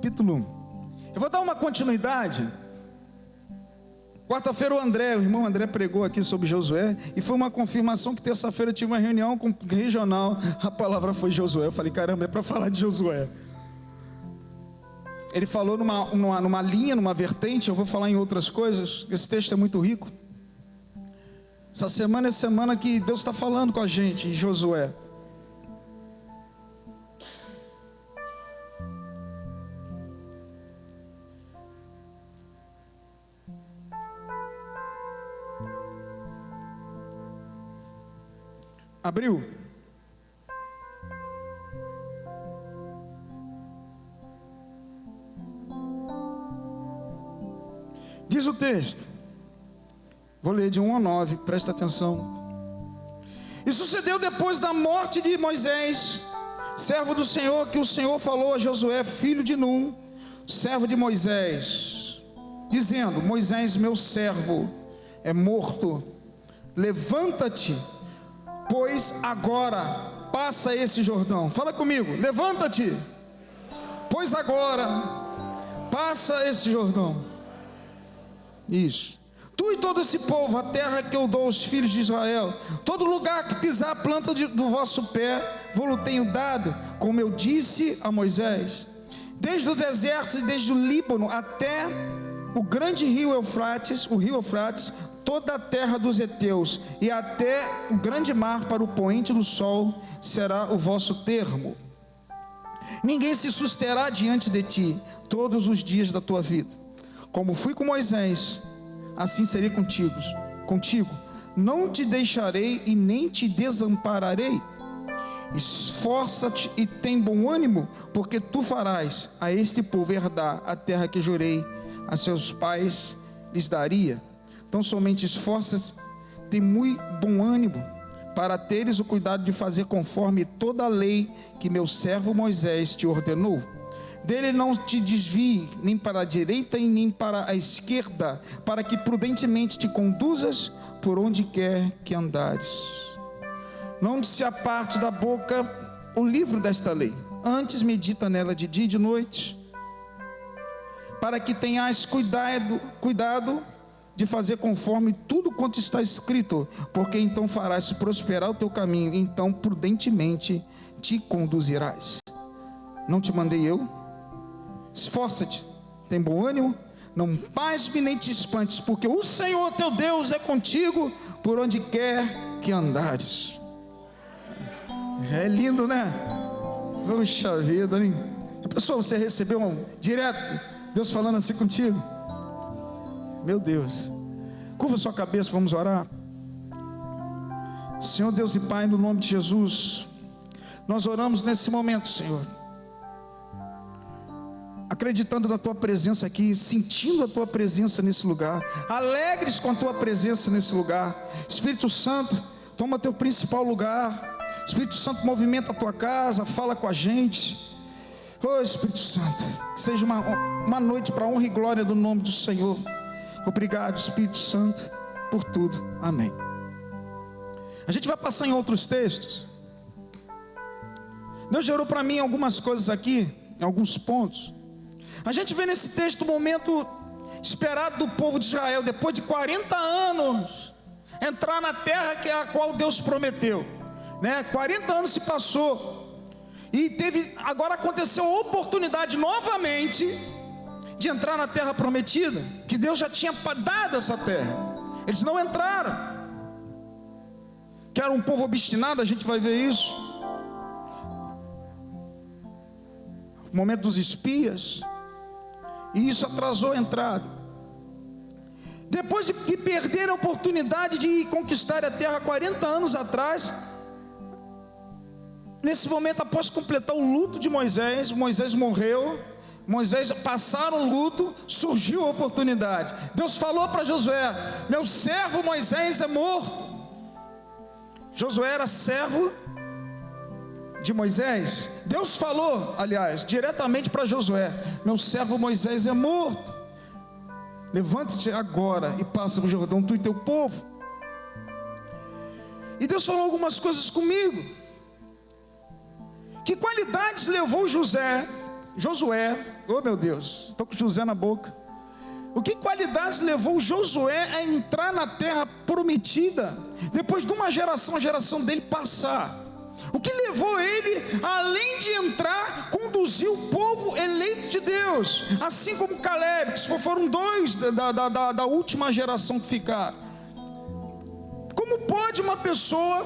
capítulo 1. Eu vou dar uma continuidade. Quarta-feira o irmão André pregou aqui sobre Josué, e foi uma confirmação que terça-feira tinha uma reunião com o regional, a palavra foi Josué. Eu falei, caramba, é para falar de Josué. Ele falou numa linha, numa vertente, eu vou falar em outras coisas. Esse texto é muito rico. Essa semana é semana que Deus está falando com a gente em Josué. Abriu? Diz o texto, vou ler de 1 a 9, presta atenção. E sucedeu depois da morte de Moisés, servo do Senhor, que o Senhor falou a Josué, filho de Num, servo de Moisés, dizendo: Moisés, meu servo, é morto. Levanta-te, pois agora passa esse Jordão. Fala comigo, levanta-te, pois agora passa esse Jordão. Isso. Tu e todo esse povo, a terra que eu dou aos filhos de Israel, todo lugar que pisar a planta do vosso pé, vou-lo tenho dado, como eu disse a Moisés, desde o deserto e desde o Líbano até o grande rio Eufrates, toda a terra dos heteus, e até o grande mar para o poente do sol, será o vosso termo. Ninguém se susterá diante de ti todos os dias da tua vida. Como fui com Moisés, assim serei contigo. Não te deixarei e nem te desampararei. Esforça-te e tem bom ânimo, porque tu farás a este povo herdar a terra que jurei a seus pais lhes daria. Então somente esforça-te, tem muito bom ânimo, para teres o cuidado de fazer conforme toda a lei que meu servo Moisés te ordenou. Dele não te desvie nem para a direita e nem para a esquerda, para que prudentemente te conduzas por onde quer que andares. Não te se aparte da boca o livro desta lei, antes medita nela de dia e de noite, para que tenhas cuidado de fazer conforme tudo quanto está escrito, porque então farás prosperar o teu caminho, então prudentemente te conduzirás. Não te mandei eu? Esforça-te, tem bom ânimo, não pasme nem te espantes, porque o Senhor teu Deus é contigo por onde quer que andares. É lindo, né? Puxa vida, hein? A pessoa, você recebeu direto Deus falando assim contigo? Meu Deus. Curva sua cabeça, vamos orar. Senhor Deus e Pai, no nome de Jesus, nós oramos nesse momento, Senhor, acreditando na Tua presença aqui, sentindo a Tua presença nesse lugar, alegres com a Tua presença nesse lugar. Espírito Santo, toma Teu principal lugar. Espírito Santo, movimenta a Tua casa, fala com a gente. Oh Espírito Santo, que seja uma noite para a honra e glória do nome do Senhor. Obrigado, Espírito Santo, por tudo. Amém. A gente vai passar em outros textos. Deus gerou para mim algumas coisas aqui, em alguns pontos. A gente vê nesse texto o momento esperado do povo de Israel, depois de 40 anos, entrar na terra que é a qual Deus prometeu, né? 40 anos se passou, e agora aconteceu a oportunidade novamente, de entrar na terra prometida, que Deus já tinha dado essa terra. Eles não entraram, que era um povo obstinado, a gente vai ver isso. O momento dos espias, e isso atrasou a entrada. Depois de que perderam a oportunidade de conquistar a terra 40 anos atrás, nesse momento, após completar o luto de Moisés morreu, passaram o luto, surgiu a oportunidade. Deus falou para Josué: meu servo Moisés é morto. Josué era servo de Moisés. Deus falou, aliás, diretamente para Josué: meu servo Moisés é morto. Levante-te agora e passa o Jordão, tu e teu povo. E Deus falou algumas coisas comigo. Que qualidades levou Josué Josué, oh meu Deus, estou com José na boca. O que qualidades levou Josué a entrar na terra prometida, depois de uma geração, a geração dele passar? O que levou ele, além de entrar, conduzir o povo eleito de Deus, assim como Caleb, que foram dois da última geração que ficaram? Como pode uma pessoa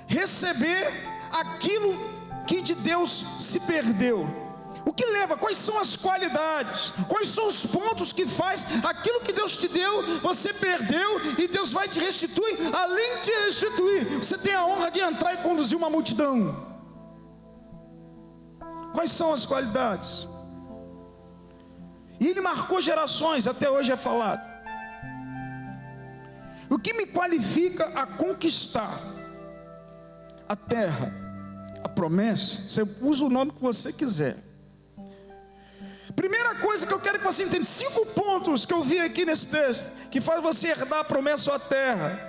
receber aquilo que de Deus se perdeu? O que leva? Quais são as qualidades? Quais são os pontos que faz aquilo que Deus te deu, você perdeu, e Deus vai te restituir? Além de te restituir, você tem a honra de entrar e conduzir uma multidão. Quais são as qualidades? E ele marcou gerações, até hoje é falado. O que me qualifica a conquistar a terra, a promessa? Você usa o nome que você quiser. Primeira coisa que eu quero que você entenda, 5 pontos que eu vi aqui nesse texto, que faz você herdar a promessa à terra.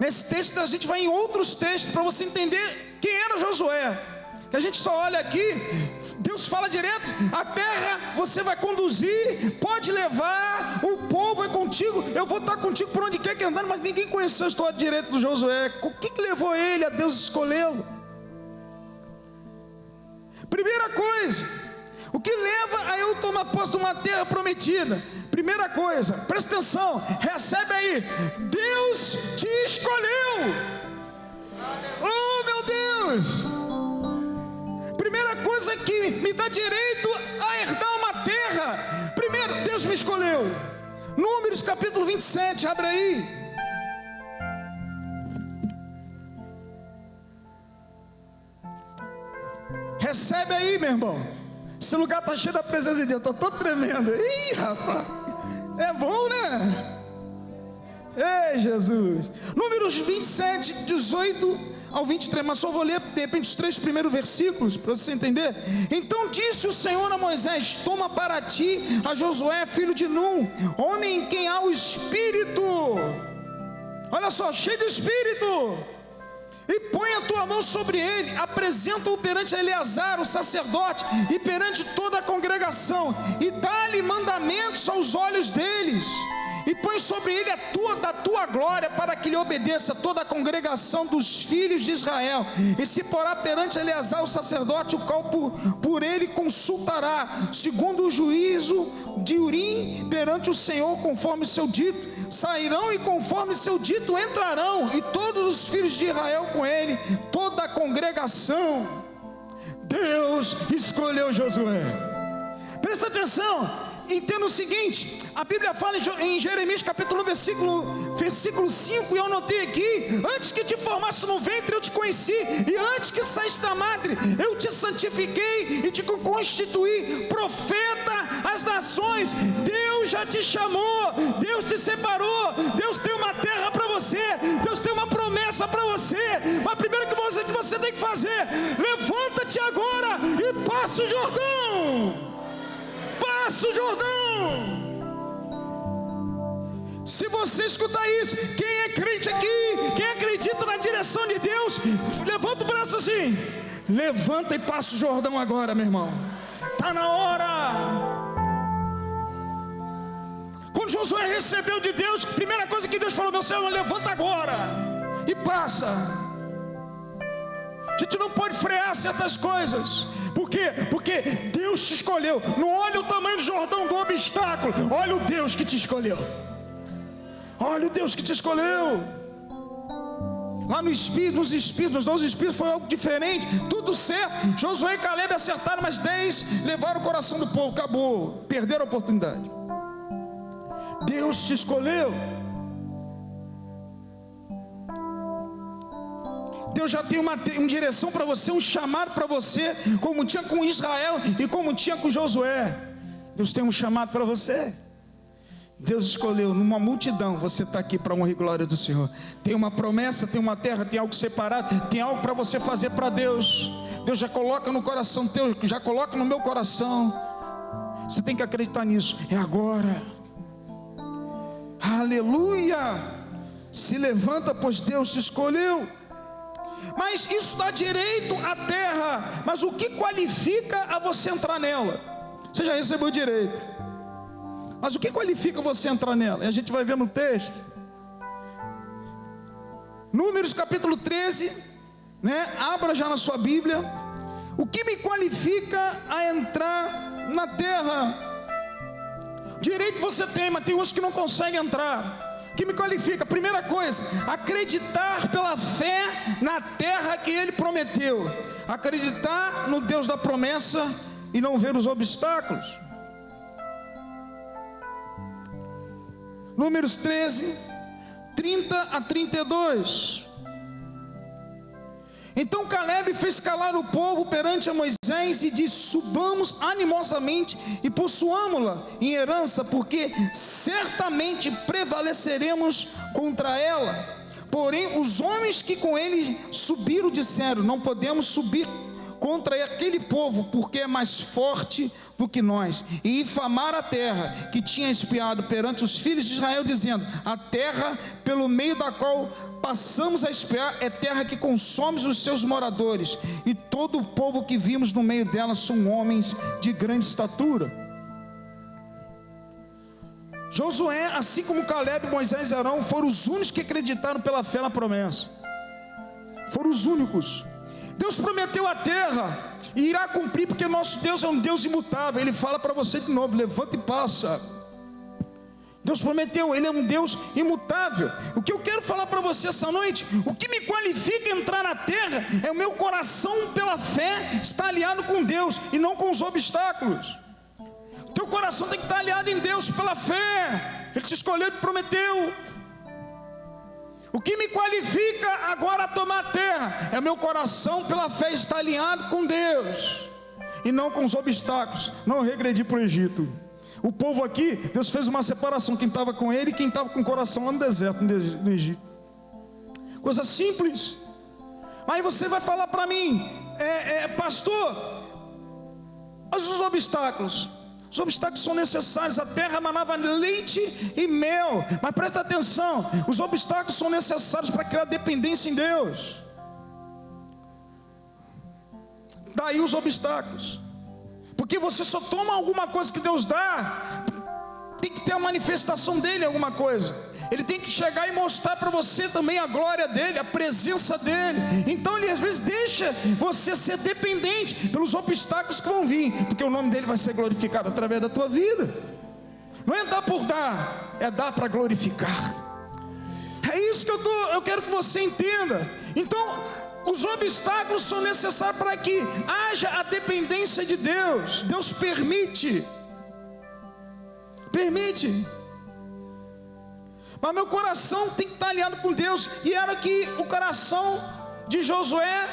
Nesse texto a gente vai em outros textos, para você entender quem era Josué. Que a gente só olha aqui, Deus fala direto: a terra você vai conduzir, pode levar, o povo é contigo, eu vou estar contigo por onde quer que andar. Mas ninguém conheceu a história direito do Josué. O que levou ele a Deus escolhê-lo? Primeira coisa, o que leva a eu tomar posse de uma terra prometida? Primeira coisa, presta atenção, recebe aí: Deus te escolheu. Oh meu Deus! Primeira coisa que me dá direito a herdar uma terra, primeiro, Deus me escolheu. Números capítulo 27, abre aí. Recebe aí, meu irmão. Esse lugar está cheio da presença de Deus. Estou todo tremendo. Ih, rapaz, é bom, né? Ei, Jesus. Números 27, 18 ao 23, mas só vou ler de repente os 3 primeiros versículos, para você entender. Então disse o Senhor a Moisés: toma para ti a Josué, filho de Num, homem em quem há o Espírito, olha só, cheio de Espírito, e põe a tua mão sobre ele, apresenta-o perante Eleazar, o sacerdote, e perante toda a congregação, e dá-lhe mandamentos aos olhos deles, e põe sobre ele da tua glória, para que lhe obedeça toda a congregação dos filhos de Israel, e se porá perante Eleazar o sacerdote, o qual por ele consultará, segundo o juízo de Urim, perante o Senhor, conforme seu dito. Sairão e conforme seu dito entrarão, e todos os filhos de Israel com ele, toda a congregação. Deus escolheu Josué. Presta atenção. Entenda o seguinte, a Bíblia fala em Jeremias capítulo 1, versículo 5, e eu anotei aqui: antes que te formasse no ventre eu te conheci, e antes que saísse da madre eu te santifiquei e te constituí profeta às nações. Deus já te chamou, Deus te separou, Deus tem uma terra para você, Deus tem uma promessa para você. Mas primeiro que você tem que fazer, levanta-te agora e passa o Jordão. Passa o Jordão. Se você escutar isso, quem é crente aqui, quem acredita na direção de Deus, levanta o braço assim, levanta e passa o Jordão agora, meu irmão. Está na hora. Quando Josué recebeu de Deus, primeira coisa que Deus falou: meu Senhor, levanta agora e passa. A gente não pode frear certas coisas. Por quê? Porque Deus te escolheu. Não olha o tamanho do Jordão do obstáculo, olha o Deus que te escolheu. Olha o Deus que te escolheu. Lá no Espírito, nos 12 Espíritos foi algo diferente. Tudo certo, Josué e Caleb acertaram, mas 10 levaram o coração do povo. Acabou, perderam a oportunidade. Deus te escolheu. Deus já tem uma direção para você, um chamado para você, como tinha com Israel e como tinha com Josué. Deus tem um chamado para você. Deus escolheu numa multidão, você está aqui para honra e glória do Senhor. Tem uma promessa, tem uma terra, tem algo separado, tem algo para você fazer para Deus. Deus já coloca no coração teu, já coloca no meu coração. Você tem que acreditar nisso, é agora. Aleluia. Se levanta, pois Deus te escolheu. Mas isso dá direito à terra. Mas o que qualifica a você entrar nela? Você já recebeu direito, mas o que qualifica você entrar nela? E a gente vai ver no texto, Números capítulo 13, abra já na sua Bíblia. O que me qualifica a entrar na terra? Direito você tem, mas tem uns que não conseguem entrar. O que me qualifica? Primeira coisa, acreditar pela fé na terra que Ele prometeu. Acreditar no Deus da promessa e não ver os obstáculos. Números 13, 30 a 32. Então Caleb fez calar o povo perante a Moisés e disse: subamos animosamente e possuamo-la em herança, porque certamente prevaleceremos contra ela. Porém os homens que com ele subiram disseram: não podemos subir contra aquele povo, porque é mais forte do que nós, e infamar a terra que tinha espiado perante os filhos de Israel, dizendo: a terra pelo meio da qual passamos a espiar é terra que consome os seus moradores, e todo o povo que vimos no meio dela são homens de grande estatura. Josué, assim como Caleb, Moisés e Arão, foram os únicos que acreditaram pela fé na promessa. Foram os únicos. Deus prometeu a terra e irá cumprir, porque nosso Deus é um Deus imutável. Ele fala para você de novo: levanta e passa. Deus prometeu, Ele é um Deus imutável. O que eu quero falar para você essa noite, o que me qualifica a entrar na terra, é o meu coração pela fé estar alinhado com Deus e não com os obstáculos. O teu coração tem que estar alinhado em Deus pela fé. Ele te escolheu e te prometeu. O que me qualifica agora a tomar a terra é meu coração pela fé estar alinhado com Deus e não com os obstáculos. Não regredir para o Egito. O povo aqui, Deus fez uma separação: quem estava com ele e quem estava com o coração lá no deserto, no Egito. Coisa simples. Aí você vai falar para mim: pastor, mas os obstáculos? Os obstáculos são necessários. A terra manava leite e mel. Mas presta atenção, os obstáculos são necessários para criar dependência em Deus. Daí os obstáculos. Porque você só toma alguma coisa que Deus dá, tem que ter a manifestação dele em alguma coisa. Ele tem que chegar e mostrar para você também a glória dele, a presença dele. Então ele às vezes deixa você ser dependente pelos obstáculos que vão vir, porque o nome dele vai ser glorificado através da tua vida. Não é dar por dar, é dar para glorificar. É isso que eu quero que você entenda. Então os obstáculos são necessários para que haja a dependência de Deus. Deus permite. Mas meu coração tem que estar alinhado com Deus. E era que o coração de Josué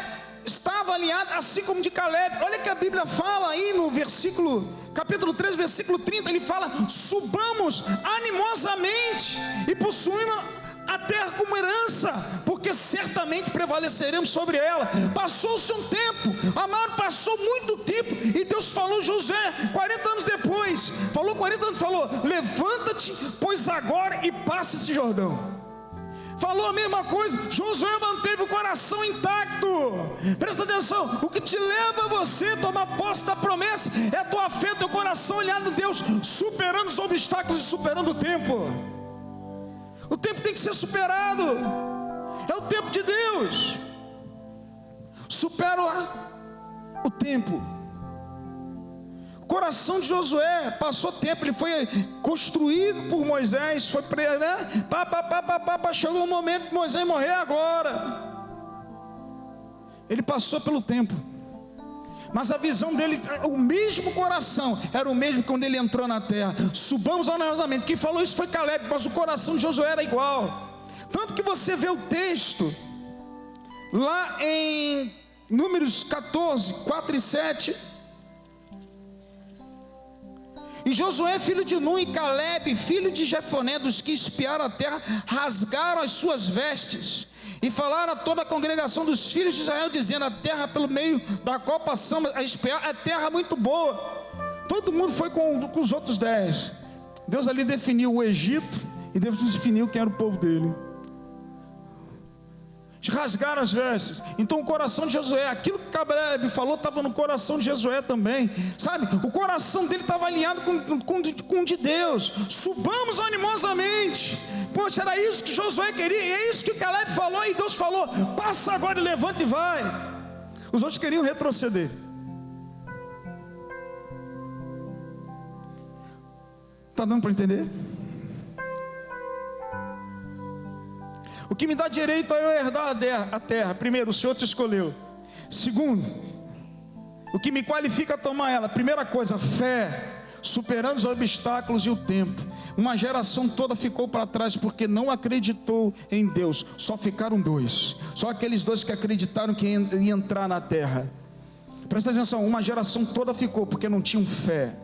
estava alinhado, assim como de Caleb. Olha que a Bíblia fala aí no capítulo 3, versículo 30. Ele fala: subamos animosamente e possuímos a terra como herança, porque certamente prevaleceremos sobre ela. Passou-se um tempo, amado, passou muito tempo, e Deus falou: Josué, 40 anos depois, falou: levanta-te, pois agora, e passa esse Jordão. Falou a mesma coisa. Josué manteve o coração intacto. Presta atenção, o que te leva a você a tomar posse da promessa é a tua fé, teu coração alinhado em Deus, superando os obstáculos e superando o tempo. O tempo tem que ser superado. É o tempo de Deus. Supera o tempo. O coração de Josué passou tempo. Ele foi construído por Moisés. Foi chegou o momento de Moisés morrer agora. Ele passou pelo tempo. Mas a visão dele, o mesmo coração, era o mesmo quando ele entrou na terra. Subamos animosamente. Quem falou isso foi Caleb, mas o coração de Josué era igual. Tanto que você vê o texto lá em Números 14, 4 e 7. E Josué, filho de Nun, e Caleb, filho de Jefoné, dos que espiaram a terra, rasgaram as suas vestes e falaram a toda a congregação dos filhos de Israel, dizendo: a terra pelo meio da qual passamos a espiar é terra muito boa. Todo mundo foi com os outros 10. Deus ali definiu o Egito, e Deus definiu quem era o povo dele. de rasgar as vestes. Então o coração de Josué, aquilo que Caleb falou, estava no coração de Josué também, sabe? O coração dele estava alinhado com o de Deus. Subamos animosamente. Poxa, era isso que Josué queria, e é isso que Caleb falou, e Deus falou: passa agora e levanta e vai. Os outros queriam retroceder. Está dando para entender? O que me dá direito a eu herdar a terra: primeiro, o Senhor te escolheu. Segundo, o que me qualifica a tomar ela: primeira coisa, fé, superando os obstáculos e o tempo. Uma geração toda ficou para trás porque não acreditou em Deus. Só ficaram dois, só aqueles dois que acreditaram que ia entrar na terra. Presta atenção, uma geração toda ficou porque não tinham fé.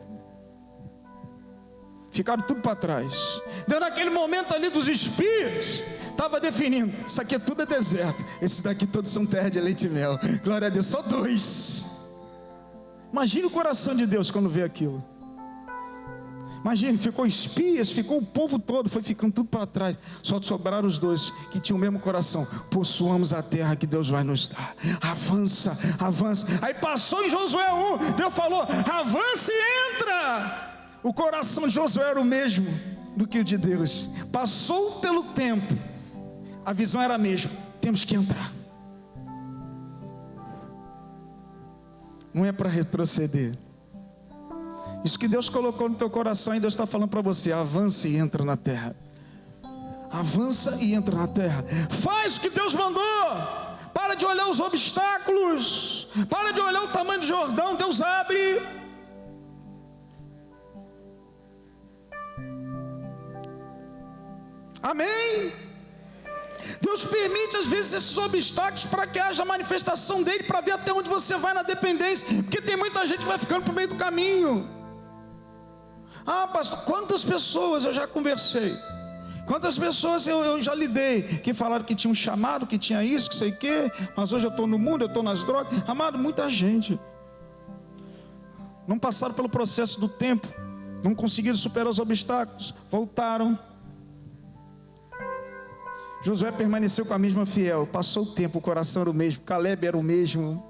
Ficaram tudo para trás. Deu naquele momento ali dos espias, estava definindo: isso aqui tudo é deserto, esses daqui todos são terra de leite e mel. Glória a Deus, só dois. Imagine o coração de Deus quando vê aquilo. Imagine, ficou espias, ficou o povo todo, foi ficando tudo para trás. Só sobraram os dois que tinham o mesmo coração: possuamos a terra que Deus vai nos dar. Avança, avança. Aí passou em Josué 1, Deus falou: avança e entra. O coração de Josué era o mesmo do que o de Deus. Passou pelo tempo, a visão era a mesma: temos que entrar. Não é para retroceder. Isso que Deus colocou no teu coração, e Deus está falando para você: avança e entra na terra. Avança e entra na terra. Faz o que Deus mandou. Para de olhar os obstáculos. Para de olhar o tamanho do Jordão. Deus abre. Amém? Deus permite às vezes esses obstáculos para que haja manifestação dele, para ver até onde você vai na dependência, porque tem muita gente que vai ficando para o meio do caminho. Ah, pastor, quantas pessoas eu já conversei, quantas pessoas eu já lidei, que falaram que tinha um chamado, que tinha isso, que sei o quê, mas hoje eu estou no mundo, eu estou nas drogas. Amado, muita gente não passaram pelo processo do tempo, não conseguiram superar os obstáculos, voltaram. Josué permaneceu com a mesma fiel. Passou o tempo, o coração era o mesmo. Caleb era o mesmo.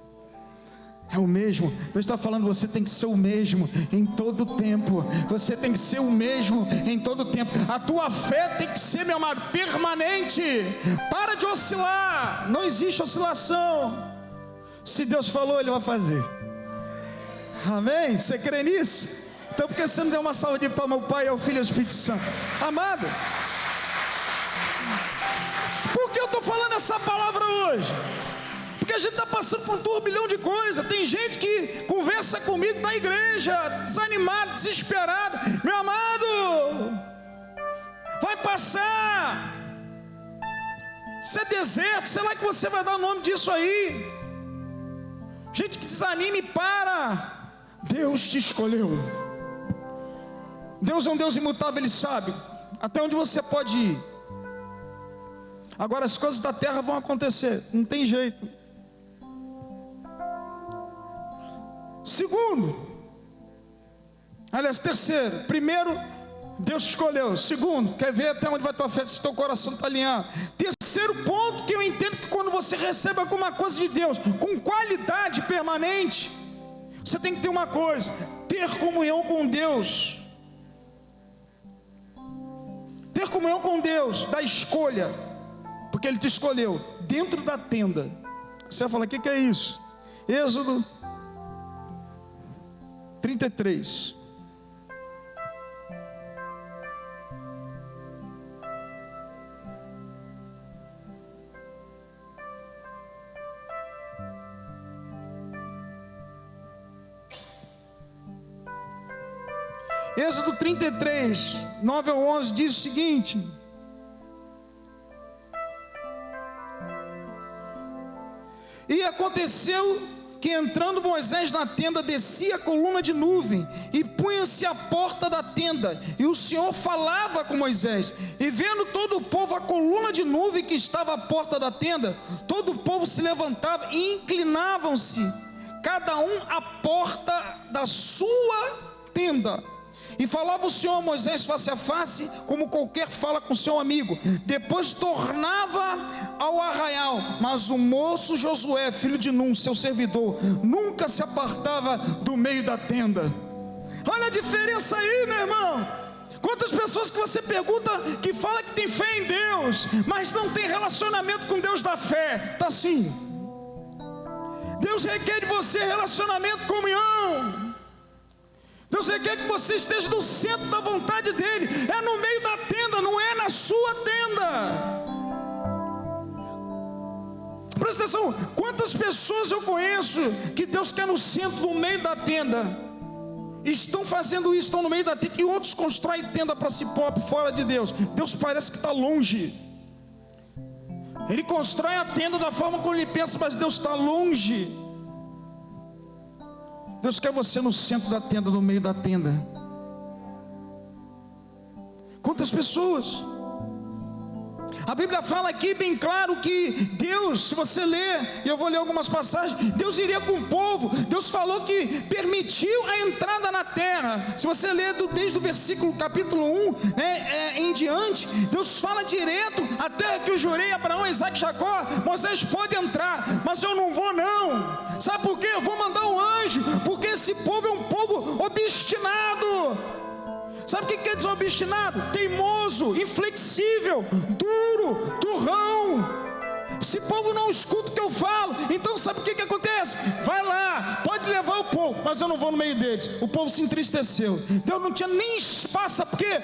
É o mesmo. Deus está falando: você tem que ser o mesmo em todo o tempo. Você tem que ser o mesmo em todo o tempo. A tua fé tem que ser, meu amado, permanente. Para de oscilar. Não existe oscilação. Se Deus falou, Ele vai fazer. Amém? Você crê nisso? Então por que você não deu uma salva de palmas ao Pai, ao Filho e ao Espírito Santo? Amado, por que eu estou falando essa palavra hoje? Porque a gente está passando por um turbilhão de coisas. Tem gente que conversa comigo na igreja, desanimado, desesperado. Meu amado, vai passar. Isso é deserto, sei lá que você vai dar o nome disso aí. Gente que desanima e para. Deus te escolheu. Deus é um Deus imutável, Ele sabe até onde você pode ir. Agora as coisas da terra vão acontecer, não tem jeito. Segundo, aliás, terceiro: primeiro, Deus te escolheu. Segundo, quer ver até onde vai tua fé, se teu coração está alinhado. Terceiro ponto que eu entendo, que quando você recebe alguma coisa de Deus com qualidade permanente, você tem que ter uma coisa: ter comunhão com Deus. Ter comunhão com Deus, da escolha, porque Ele te escolheu dentro da tenda. Você vai falar: o que é isso? Êxodo 33. Êxodo 33, 9 ao 11 diz o seguinte: e aconteceu que, entrando Moisés na tenda, descia a coluna de nuvem e punha-se à porta da tenda, e o Senhor falava com Moisés. E vendo todo o povo a coluna de nuvem que estava à porta da tenda, todo o povo se levantava e inclinavam-se, cada um à porta da sua tenda. E falava o Senhor a Moisés face a face, como qualquer fala com seu amigo. Depois tornava ao arraial. Mas o moço Josué, filho de Num, seu servidor, nunca se apartava do meio da tenda. Olha a diferença aí, meu irmão. Quantas pessoas que você pergunta que fala que tem fé em Deus, mas não tem relacionamento com Deus da fé. Está assim. Deus requer de você relacionamento, comunhão. Deus requer que você esteja no centro da vontade dEle. É no meio da tenda, não é na sua tenda. Presta atenção, quantas pessoas eu conheço que Deus quer no centro, no meio da tenda. Estão fazendo isso, estão no meio da tenda. E outros constroem tenda para si próprio, fora de Deus. Deus parece que está longe. Ele constrói a tenda da forma como ele pensa, mas Deus está longe. Deus quer você no centro da tenda, no meio da tenda. Quantas pessoas? A Bíblia fala aqui bem claro que Deus, se você ler, e eu vou ler algumas passagens, Deus iria com o povo. Deus falou que permitiu a entrada na terra. Se você ler desde o versículo capítulo 1 em diante, Deus fala direto: a terra que eu jurei a Abraão, Isaac e Jacó, Moisés pode entrar, mas eu não vou não. Sabe por quê? Eu vou mandar um anjo, porque esse povo é um povo obstinado. Sabe o que quer dizer obstinado? Teimoso, inflexível, duro, turrão. Esse povo não escuta o que eu falo. Então sabe o que acontece? Vai lá, pode levar o povo, mas eu não vou no meio deles. O povo se entristeceu. Deus não tinha nem espaço, porque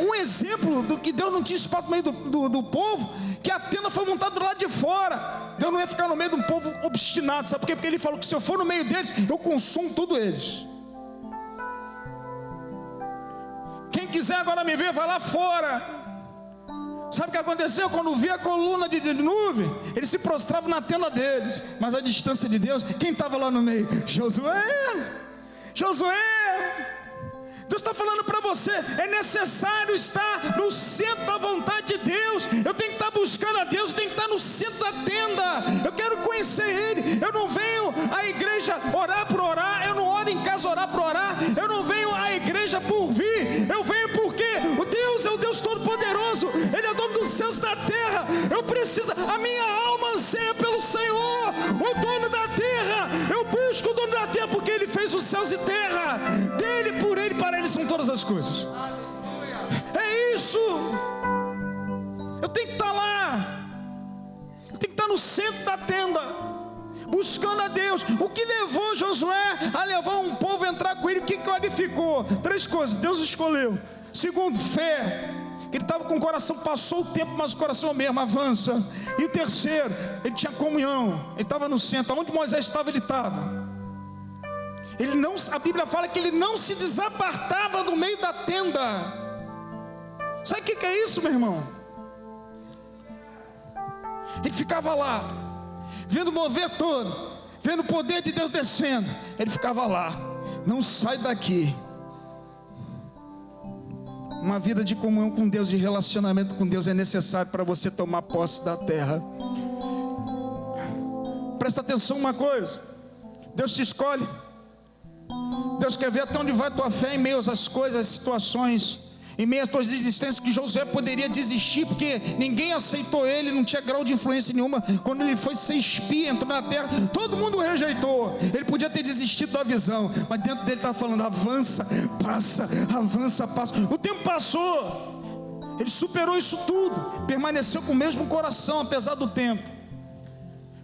um exemplo do que Deus não tinha espaço no meio do povo, que a tenda foi montada do lado de fora. Deus não ia ficar no meio de um povo obstinado. Sabe por quê? Porque Ele falou que se eu for no meio deles, eu consumo tudo eles. Quem quiser agora me ver, vai lá fora. Sabe o que aconteceu? Quando via a coluna de nuvem, eles se prostravam na tenda deles. Mas a distância de Deus, quem estava lá no meio? Josué. Deus está falando para você, é necessário estar no centro da vontade de Deus. Eu tenho que estar buscando a Deus, eu tenho que estar no centro da tenda. Eu quero conhecer Ele. Eu não venho à igreja orar por orar. Eu não oro em casa orar por orar. Eu não venho à igreja por vir. Eu venho porque o Deus é o Deus Todo-Poderoso. Ele é o dono dos céus e da terra. Eu preciso, a minha alma anseia pelo Senhor, o dono da terra. Eu busco o dono da terra porque Ele fez os céus e terra. Dele, por Ele, para Ele são todas as coisas. É isso. Eu tenho que estar lá. Eu tenho que estar no centro da tenda, buscando a Deus. O que levou Josué a levar um povo a entrar com ele? O que qualificou? 3 coisas. Deus escolheu. Segundo, fé. Ele estava com o coração, passou o tempo, mas o coração mesmo avança. E terceiro, ele tinha comunhão. Ele estava no centro. Onde Moisés estava, ele estava. Ele não, a Bíblia fala que ele não se desapartava do meio da tenda. Sabe o que é isso, meu irmão? Ele ficava lá, vendo o mover todo, vendo o poder de Deus descendo. Ele ficava lá, não sai daqui. Uma vida de comunhão com Deus, de relacionamento com Deus é necessário para você tomar posse da terra. Presta atenção uma coisa: Deus te escolhe. Deus quer ver até onde vai a tua fé em meio às coisas, às situações, em meio às tuas desistências, que Josué poderia desistir, porque ninguém aceitou ele, não tinha grau de influência nenhuma. Quando ele foi ser espia, entrou na terra, todo mundo o rejeitou. Ele podia ter desistido da visão, mas dentro dele estava falando: avança, passa, avança, passa. O tempo passou, ele superou isso tudo, permaneceu com o mesmo coração, apesar do tempo.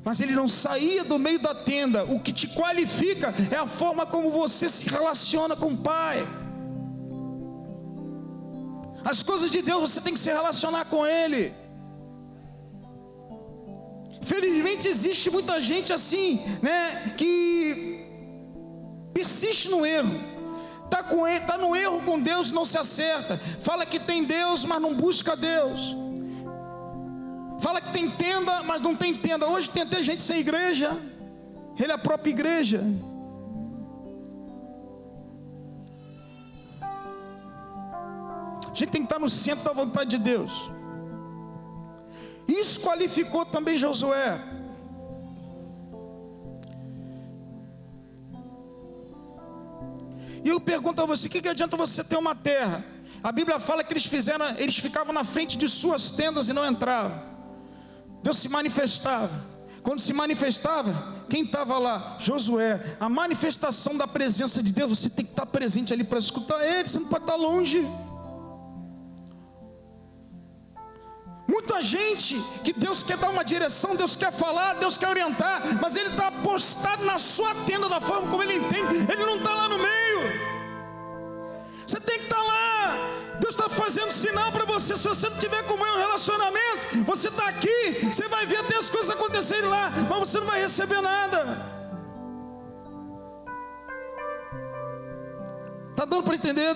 Mas ele não saía do meio da tenda. O que te qualifica é a forma como você se relaciona com o Pai. As coisas de Deus você tem que se relacionar com Ele. Felizmente existe muita gente assim, que persiste no erro. Está no erro com Deus e não se acerta. Fala que tem Deus, mas não busca Deus. Fala que tem tenda, mas não tem tenda. Hoje tem até gente sem igreja. Ele é a própria igreja. A gente tem que estar no centro da vontade de Deus. Isso qualificou também Josué. E eu pergunto a você, o que adianta você ter uma terra? A Bíblia fala que eles ficavam na frente de suas tendas e não entravam. Deus se manifestava. Quando se manifestava, quem estava lá? Josué. A manifestação da presença de Deus, você tem que estar presente ali para escutar Ele, você não pode estar longe. Muita gente que Deus quer dar uma direção, Deus quer falar, Deus quer orientar, mas ele está apostado na sua tenda, da forma como ele entende, ele não está lá no meio. Você tem que estar lá. Deus está fazendo sinal para você. Se você não tiver comunhão, relacionamento, você está aqui, você vai ver até as coisas acontecerem lá, mas você não vai receber nada. Está dando para entender?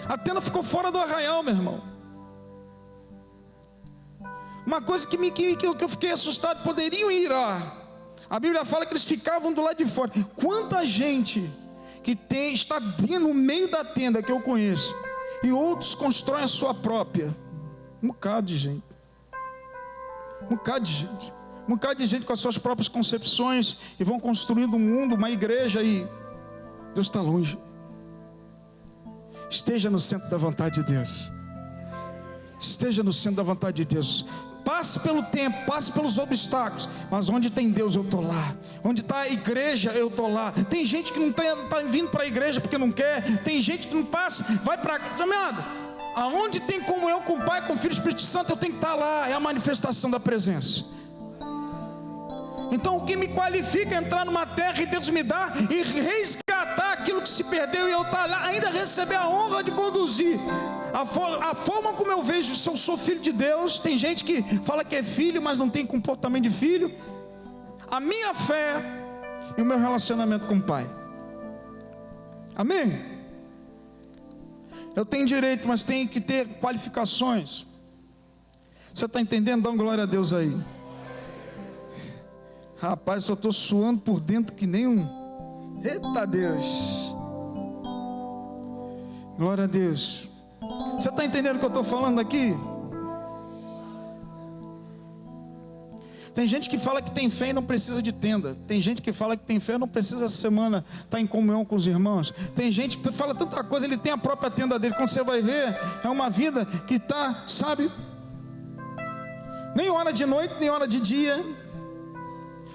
A tenda ficou fora do arraial, meu irmão. Uma coisa que eu fiquei assustado, poderiam ir lá. A Bíblia fala que eles ficavam do lado de fora. Quanta gente que está no meio da tenda que eu conheço, e outros constroem a sua própria. Um bocado de gente. Um bocado de gente. Um bocado de gente com as suas próprias concepções, e vão construindo um mundo, uma igreja, e Deus está longe. Esteja no centro da vontade de Deus. Esteja no centro da vontade de Deus. Passe pelo tempo, passe pelos obstáculos, mas onde tem Deus eu estou lá. Onde está a igreja eu estou lá. Tem gente que não está vindo para a igreja porque não quer. Tem gente que não passa, vai para cá. Aonde tem comunhão com o Pai, com o Filho e Espírito Santo, eu tenho que estar lá. É a manifestação da presença. Então o que me qualifica é entrar numa terra que Deus me dá e resgatar aquilo que se perdeu, e eu estar lá, ainda receber a honra de conduzir. A forma como eu vejo, se eu sou filho de Deus, tem gente que fala que é filho, mas não tem comportamento de filho. A minha fé e o meu relacionamento com o Pai. Amém? Eu tenho direito, mas tenho que ter qualificações. Você está entendendo? Dá uma glória a Deus aí. Rapaz, eu estou suando por dentro que nem um... Eita Deus! Glória a Deus. Você está entendendo o que eu estou falando aqui? Tem gente que fala que tem fé e não precisa de tenda. Tem gente que fala que tem fé e não precisa essa semana estar em comunhão com os irmãos. Tem gente que fala tanta coisa, ele tem a própria tenda dele. Quando você vai ver, é uma vida que está, sabe, nem hora de noite, nem hora de dia.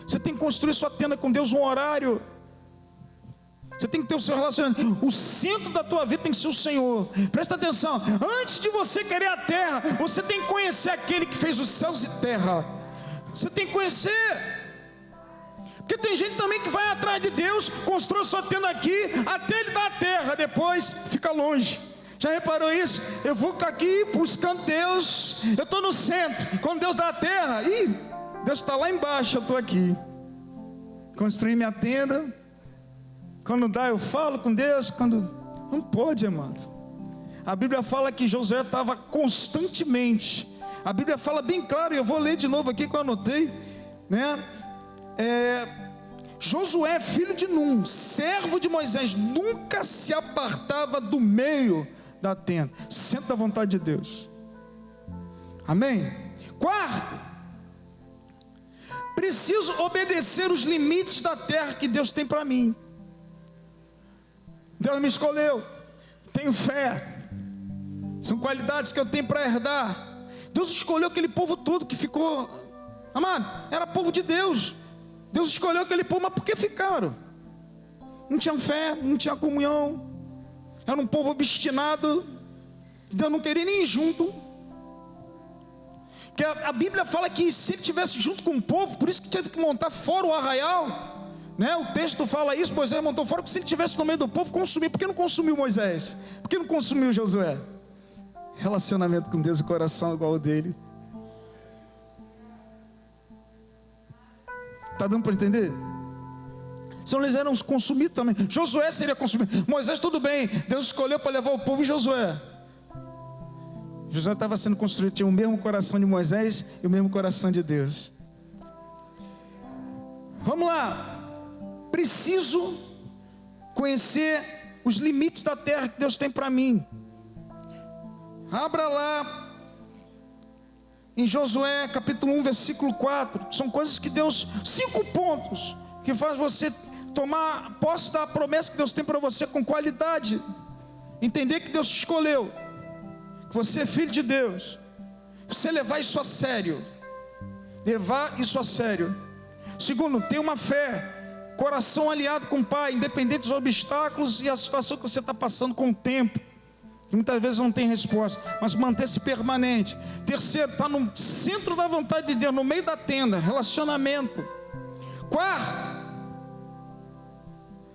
Você tem que construir sua tenda com Deus, um horário. Você tem que ter o seu relacionamento. O centro da tua vida tem que ser o Senhor. Presta atenção. Antes de você querer a terra, você tem que conhecer aquele que fez os céus e terra. Você tem que conhecer. Porque tem gente também que vai atrás de Deus, constrói sua tenda aqui, até Ele dar a terra, depois fica longe. Já reparou isso? Eu vou aqui buscando Deus, eu estou no centro. Quando Deus dá a terra, Deus está lá embaixo, eu estou aqui. Construí minha tenda. Quando dá, eu falo com Deus. Quando não pode, amado. A Bíblia fala que Josué estava constantemente. A Bíblia fala bem claro, e eu vou ler de novo aqui que eu anotei, né? Josué, filho de Num, servo de Moisés, nunca se apartava do meio da tenda, centro da vontade de Deus. Amém? Quarto, preciso obedecer os limites da terra que Deus tem para mim. Deus me escolheu, tenho fé, são qualidades que eu tenho para herdar. Deus escolheu aquele povo todo que ficou, amado, era povo de Deus. Deus escolheu aquele povo, mas por que ficaram? Não tinha fé, não tinha comunhão, era um povo obstinado. Deus não queria nem ir junto. Porque a Bíblia fala que se ele estivesse junto com o povo, por isso que teve que montar fora o arraial, né? O texto fala isso, Moisés montou fora, porque se ele estivesse no meio do povo, consumir. Por que não consumiu Moisés? Por que não consumiu Josué? Relacionamento com Deus, o coração igual ao dele. Está dando para entender? Senão eles eram consumidos também. Josué seria consumido. Moisés, tudo bem, Deus escolheu para levar o povo. E Josué estava sendo construído, tinha o mesmo coração de Moisés e o mesmo coração de Deus. Vamos lá. Preciso conhecer os limites da terra que Deus tem para mim. Abra lá em Josué capítulo 1 versículo 4. São coisas que Deus, 5 pontos que faz você tomar posse da promessa que Deus tem para você com qualidade, entender que Deus te escolheu, que você é filho de Deus, você levar isso a sério, Segundo, ter uma fé, coração alinhado com o Pai, independente dos obstáculos e a situação que você está passando com o tempo, que muitas vezes não tem resposta, mas manter-se permanente. Terceiro, estar no centro da vontade de Deus, no meio da tenda, relacionamento. Quarto,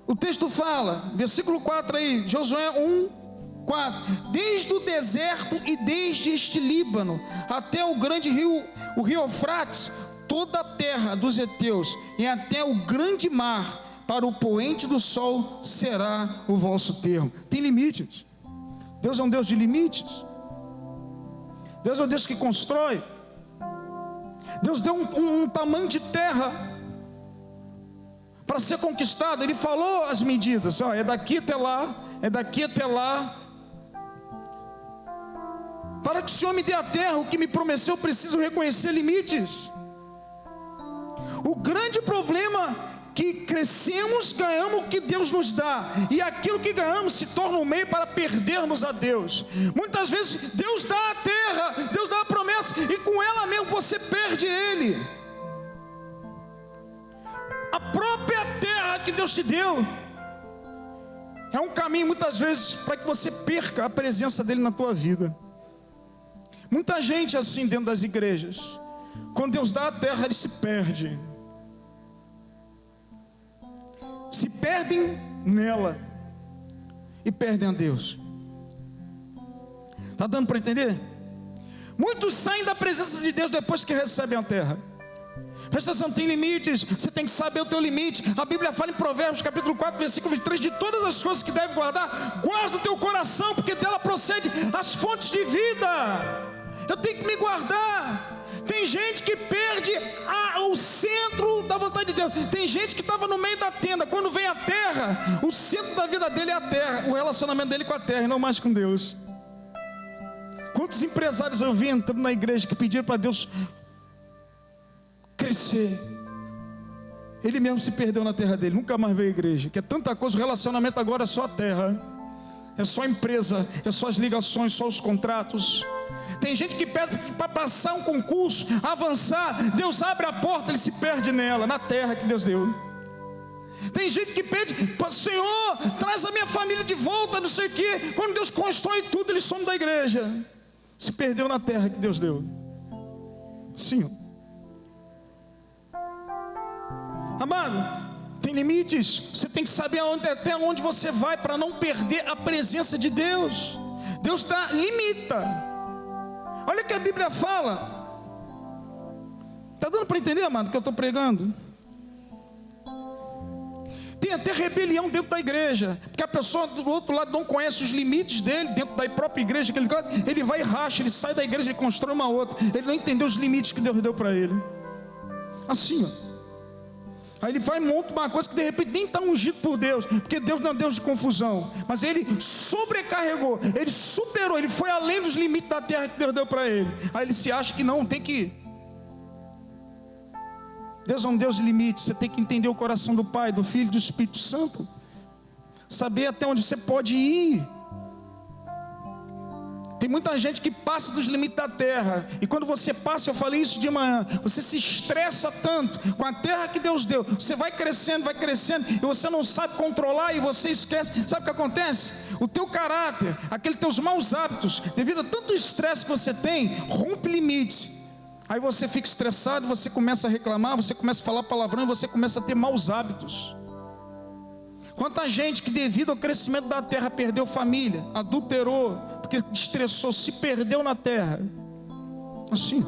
o texto fala, versículo 4 aí, Josué 1:4, desde o deserto e desde este Líbano, até o grande rio, o rio Eufrates, toda a terra dos heteus, e até o grande mar, para o poente do sol, será o vosso termo. Tem limites. Deus é um Deus de limites. Deus é um Deus que constrói. Deus deu um tamanho de terra para ser conquistado. Ele falou as medidas, é daqui até lá, é daqui até lá. Para que o Senhor me dê a terra, o que me prometeu, eu preciso reconhecer limites. O grande problema que crescemos, ganhamos o que Deus nos dá, e aquilo que ganhamos se torna um meio para perdermos a Deus. Muitas vezes Deus dá a terra, Deus dá a promessa, e com ela mesmo você perde Ele. A própria terra que Deus te deu é um caminho muitas vezes para que você perca a presença dEle na tua vida. Muita gente assim dentro das igrejas, quando Deus dá a terra, ele se perde. Se perdem nela e perdem a Deus. Está dando para entender? Muitos saem da presença de Deus depois que recebem a terra. Presta atenção, tem limites, você tem que saber o teu limite. A Bíblia fala em Provérbios capítulo 4, versículo 23, de todas as coisas que deve guardar, guarda o teu coração, porque dela procede as fontes de vida. Eu tenho que me guardar. Tem gente que perde o centro da vontade de Deus. Tem gente que estava no meio da tenda, quando vem a terra, o centro da vida dele é a terra, o relacionamento dele com a terra e não mais com Deus. Quantos empresários eu vi entrando na igreja que pediram para Deus crescer? Ele mesmo se perdeu na terra dele, nunca mais veio à igreja, que é tanta coisa. O relacionamento agora é só a terra, é só a empresa, é só as ligações, só os contratos. Tem gente que pede para passar um concurso, avançar, Deus abre a porta, ele se perde nela, na terra que Deus deu. Tem gente que pede, Senhor, traz a minha família de volta, não sei o quê. Quando Deus constrói tudo, ele some da igreja. Se perdeu na terra que Deus deu. Sim. Amado, tem limites. Você tem que saber até onde você vai para não perder a presença de Deus. Deus limita. Olha o que a Bíblia fala. Está dando para entender, amado, o que eu estou pregando? Tem até rebelião dentro da igreja, porque a pessoa do outro lado não conhece os limites dele, dentro da própria igreja que ele vai e racha, ele sai da igreja e constrói uma outra. Ele não entendeu os limites que Deus deu para ele. Assim, ó. Aí ele vai e monta uma coisa que de repente nem está ungido por Deus, porque Deus não é Deus de confusão, mas ele sobrecarregou, ele superou, ele foi além dos limites da terra que Deus deu para ele. Aí ele se acha que não, tem que ir. Deus é um Deus de limites. Você tem que entender o coração do Pai, do Filho e do Espírito Santo, saber até onde você pode ir. Tem muita gente que passa dos limites da terra, e quando você passa, eu falei isso de manhã, você se estressa tanto com a terra que Deus deu, você vai crescendo, e você não sabe controlar, e você esquece. Sabe o que acontece? O teu caráter, aqueles teus maus hábitos, devido a tanto estresse que você tem, rompe limites. Aí você fica estressado, você começa a reclamar, você começa a falar palavrão, e você começa a ter maus hábitos. Quanta gente que devido ao crescimento da terra perdeu família, adulterou, porque estressou, se perdeu na terra. Assim.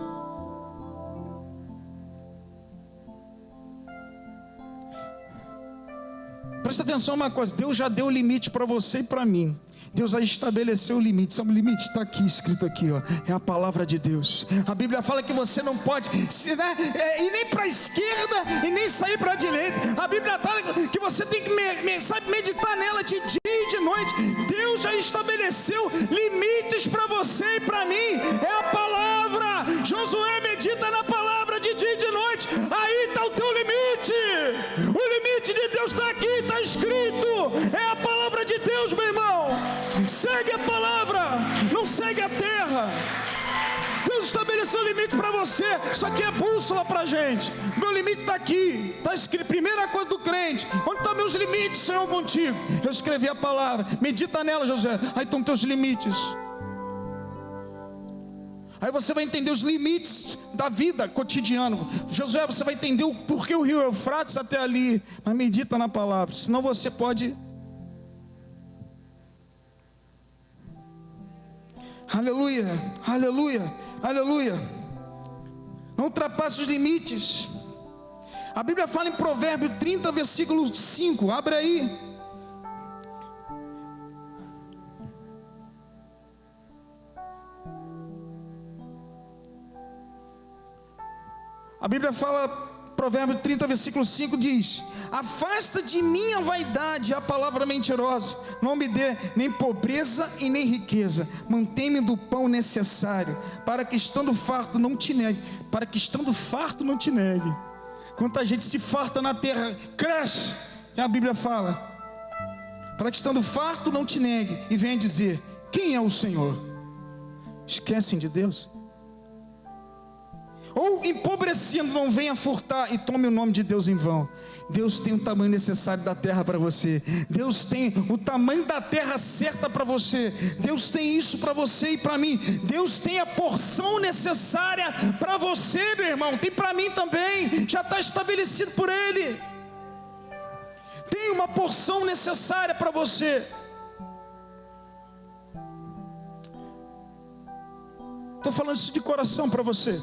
Presta atenção uma coisa, Deus já deu o limite para você e para mim. Deus já estabeleceu o limite. Sabe o limite? Está aqui, escrito aqui, ó. É a palavra de Deus. A Bíblia fala que você não pode ir nem para a esquerda e nem sair para a direita. A Bíblia fala que você tem que meditar nela de dia e de noite. Deus já estabeleceu limites para você e para mim. É a palavra. Josué, medita na palavra de dia e de noite. Aí está o teu limite. O limite de Deus está aqui. segue a palavra, não segue a terra. Deus estabeleceu limite para você. Isso aqui é bússola para a gente. Meu limite está aqui. Está escrito, primeira coisa do crente: onde estão meus limites, Senhor, contigo? Eu escrevi a palavra, medita nela, Josué. Aí estão teus limites. Aí você vai entender os limites da vida cotidiana. Josué, você vai entender o porquê o rio Eufrates até ali. Mas medita na palavra, senão você pode... Aleluia, aleluia, aleluia. Não ultrapasse os limites. A Bíblia fala em Provérbio 30, versículo 5. Abre aí. A Bíblia fala, Provérbio 30, versículo 5 diz: afasta de mim a vaidade, a palavra mentirosa. Não me dê nem pobreza e nem riqueza. Mantém-me do pão necessário, para que estando farto não te negue. Para que estando farto não te negue. Quanta gente se farta na terra, cresce. E a Bíblia fala: para que estando farto não te negue. E venha dizer: quem é o Senhor? Esquecem de Deus? Ou empobrecendo, não venha furtar e tome o nome de Deus em vão. Deus tem o tamanho necessário da terra para você. Deus tem o tamanho da terra certa para você. Deus tem isso para você e para mim. Deus tem a porção necessária para você, meu irmão. Tem para mim também. Já está estabelecido por Ele. Tem uma porção necessária para você. Estou falando isso de coração para você.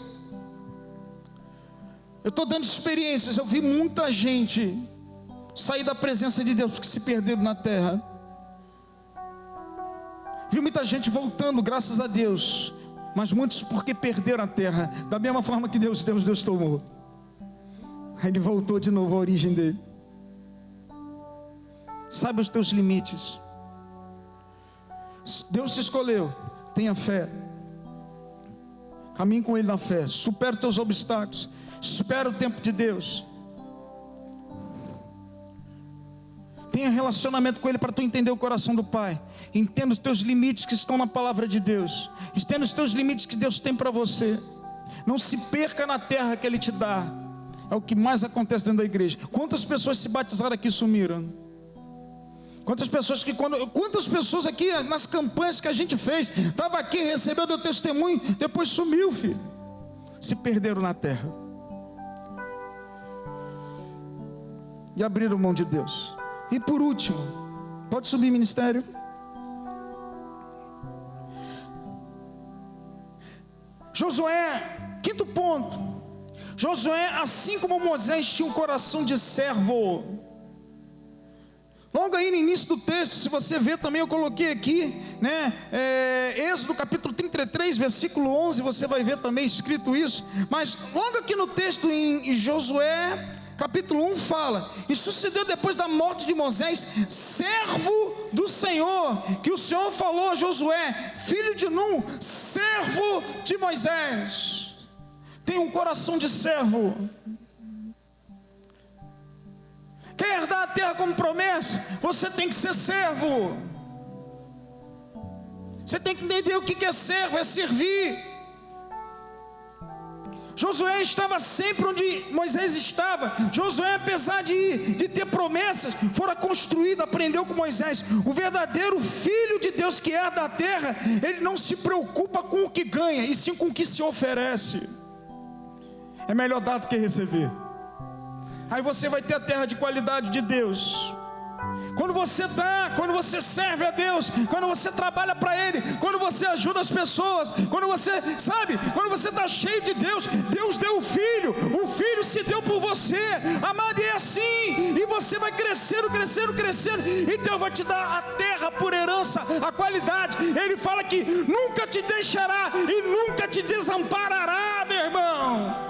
Eu estou dando experiências. Eu vi muita gente sair da presença de Deus porque se perderam na terra. Vi muita gente voltando, graças a Deus, mas muitos porque perderam a terra. Da mesma forma que Deus tomou. Aí Ele voltou de novo à origem dele. Saiba os teus limites. Deus te escolheu. Tenha fé. Caminhe com Ele na fé. Supera os teus obstáculos. Espera o tempo de Deus. Tenha relacionamento com Ele para tu entender o coração do Pai. Entenda os teus limites que estão na palavra de Deus. Entenda os teus limites que Deus tem para você. Não se perca na terra que Ele te dá. É o que mais acontece dentro da igreja. Quantas pessoas se batizaram aqui e sumiram? Quantas pessoas aqui nas campanhas que a gente fez, estava aqui, recebeu o teu testemunho, depois sumiu, filho. Se perderam na terra. E abriram mão de Deus. E por último, pode subir, ministério. Josué, quinto ponto. Josué, assim como Moisés, tinha um coração de servo. Logo aí no início do texto, se você ver também, eu coloquei aqui, né? Êxodo capítulo 33, versículo 11, você vai ver também escrito isso. Mas logo aqui no texto em Josué capítulo 1 fala: e sucedeu depois da morte de Moisés, servo do Senhor, que o Senhor falou a Josué, filho de Num, servo de Moisés. Tem um coração de servo. Quer herdar a terra como promessa? Você tem que ser servo. Você tem que entender o que é servo, é servir. Josué estava sempre onde Moisés estava. Josué, apesar de ter promessas, fora construído, aprendeu com Moisés. O verdadeiro filho de Deus que herda a terra, ele não se preocupa com o que ganha, e sim com o que se oferece. É melhor dar do que receber. Aí você vai ter a terra de qualidade de Deus. Quando você dá, quando você serve a Deus, quando você trabalha para Ele, quando você ajuda as pessoas, quando você, sabe, quando você está cheio de Deus, Deus deu o Filho se deu por você, amado, é assim, e você vai crescendo, e Deus vai te dar a terra por herança, a qualidade. Ele fala que nunca te deixará e nunca te desamparará, meu irmão.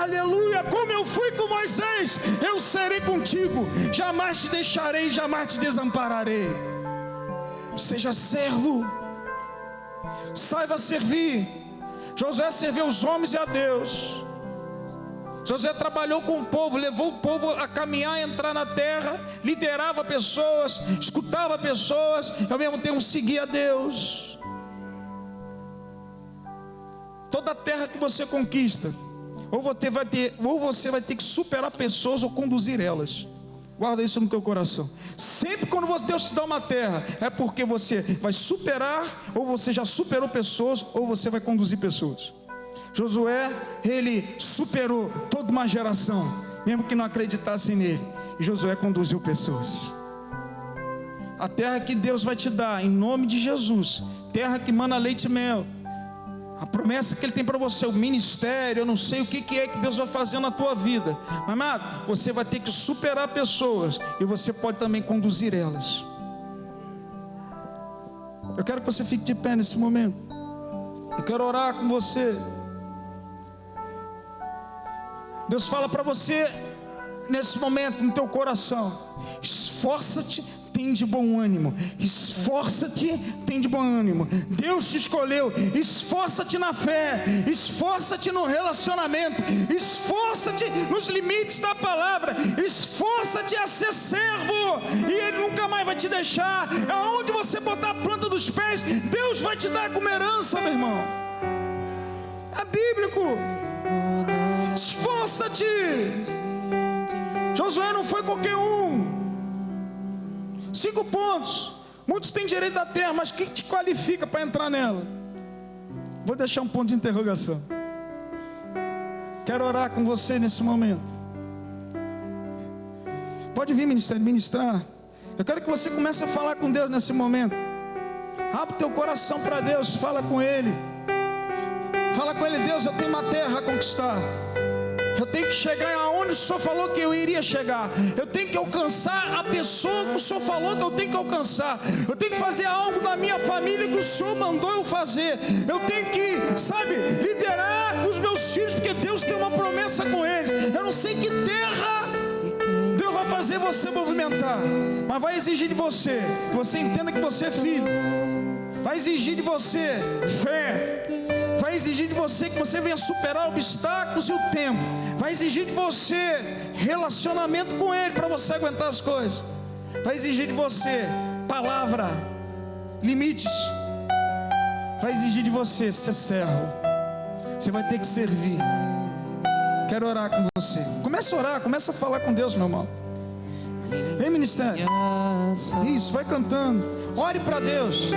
Aleluia, como eu fui com Moisés, eu serei contigo, jamais te deixarei, jamais te desampararei. Seja servo, saiba servir. Josué serviu os homens e a Deus. Josué trabalhou com o povo, levou o povo a caminhar, a entrar na terra, liderava pessoas, escutava pessoas, e ao mesmo tempo seguia a Deus. Toda a terra que você conquista, ou você vai ter que superar pessoas ou conduzir elas. Guarda isso no teu coração. Sempre quando Deus te dá uma terra, é porque você vai superar, ou você já superou pessoas, ou você vai conduzir pessoas. Josué, ele superou toda uma geração, mesmo que não acreditassem nele. E Josué conduziu pessoas. A terra que Deus vai te dar, em nome de Jesus, terra que mana leite e mel. A promessa que Ele tem para você, o ministério, eu não sei o que é que Deus vai fazer na tua vida. Mas, amado, você vai ter que superar pessoas, e você pode também conduzir elas. Eu quero que você fique de pé nesse momento. Eu quero orar com você. Deus fala para você nesse momento, no teu coração: esforça-te, tem de bom ânimo. Esforça-te, tem de bom ânimo. Deus te escolheu. Esforça-te na fé, esforça-te no relacionamento, esforça-te nos limites da palavra, esforça-te a ser servo, e Ele nunca mais vai te deixar. Aonde você botar a planta dos pés, Deus vai te dar como herança, meu irmão. É bíblico. Esforça-te. Josué não foi qualquer um. 5 pontos. Muitos têm direito da terra, mas o que te qualifica para entrar nela? Vou deixar um ponto de interrogação. Quero orar com você nesse momento. Pode vir, ministrar. Eu quero que você comece a falar com Deus nesse momento. Abre teu coração para Deus, fala com Ele. Fala com Ele: Deus, eu tenho uma terra a conquistar. Eu tenho que chegar aonde o Senhor falou que eu iria chegar. Eu tenho que alcançar a pessoa que o Senhor falou que eu tenho que alcançar. Eu tenho que fazer algo na minha família que o Senhor mandou eu fazer. Eu tenho que, liderar os meus filhos, porque Deus tem uma promessa com eles. Eu não sei que terra Deus vai fazer você movimentar, mas vai exigir de você que você entenda que você é filho. Vai exigir de você fé. Vai exigir de você que você venha superar obstáculos e o tempo. Vai exigir de você relacionamento com Ele para você aguentar as coisas. Vai exigir de você palavra, limites. Vai exigir de você ser servo. Você vai ter que servir. Quero orar com você. Comece a orar, comece a falar com Deus, meu irmão. Vem, ministério. Isso, vai cantando. Ore para Deus.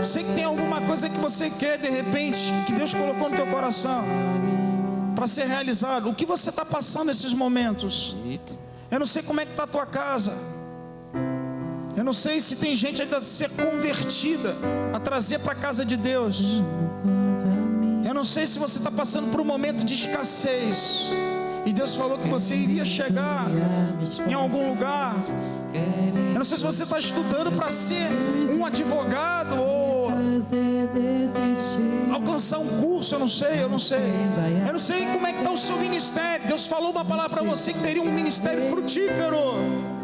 Sei que tem alguma coisa que você quer, de repente, que Deus colocou no teu coração para ser realizado. O que você está passando nesses momentos? Eu não sei como é que está a tua casa. Eu não sei se tem gente ainda a ser convertida, a trazer para a casa de Deus. Eu não sei se você está passando por um momento de escassez, e Deus falou que você iria chegar em algum lugar. Eu não sei se você está estudando para ser um advogado ou alcançar um curso. Eu não sei. Eu não sei como é que está o seu ministério. Deus falou uma palavra para você que teria um ministério frutífero.